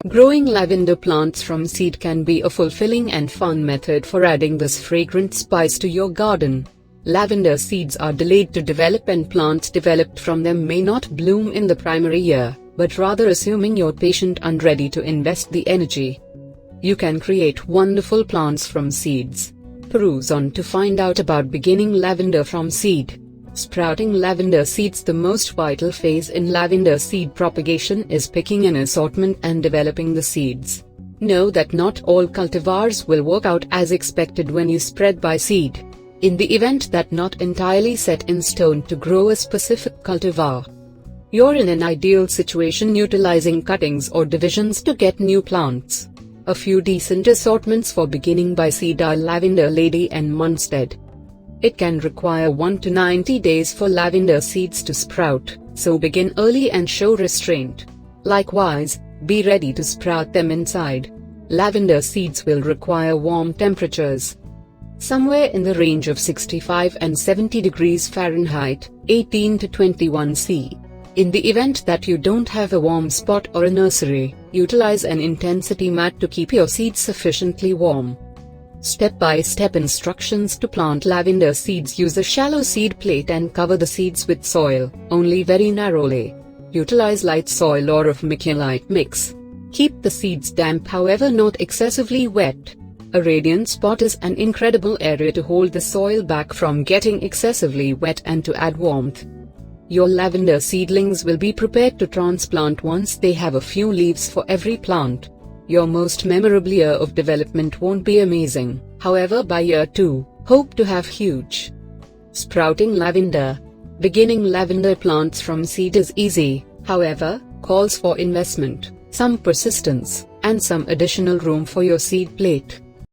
Growing lavender plants from seed can be a fulfilling and fun method for adding this fragrant spice to your garden. Lavender seeds are delayed to develop and plants developed from them may not bloom in the primary year, but rather assuming you're patient and ready to invest the energy. You can create wonderful plants from seeds. Peruse on to find out about beginning lavender from seed. Sprouting lavender seeds. The most vital phase in lavender seed propagation is picking an assortment and developing the seeds. Know that not all cultivars will work out as expected when you spread by seed. In the event that not entirely set in stone to grow a specific cultivar, you're in an ideal situation utilizing cuttings or divisions to get new plants. A few decent assortments for beginning by seed are Lavender Lady and Munstead. It can require 1 to 90 days for lavender seeds to sprout, so begin early and show restraint. Likewise, be ready to sprout them inside. Lavender seeds will require warm temperatures, somewhere in the range of 65 and 70 degrees Fahrenheit, 18 to 21 C. In the event that you don't have a warm spot or a nursery, utilize an intensity mat to keep your seeds sufficiently warm. Step-by-step instructions to plant lavender seeds. Use a shallow seed plate and cover the seeds with soil, only very narrowly. Utilize light soil or a vermiculite mix. Keep the seeds damp, however not excessively wet. A radiant spot is an incredible area to hold the soil back from getting excessively wet and to add warmth. Your lavender seedlings will be prepared to transplant once they have a few leaves for every plant. Your most memorable year of development won't be amazing, however by year 2, hope to have huge. Sprouting lavender. Beginning lavender plants from seed is easy, however, calls for investment, some persistence, and some additional room for your seed plate.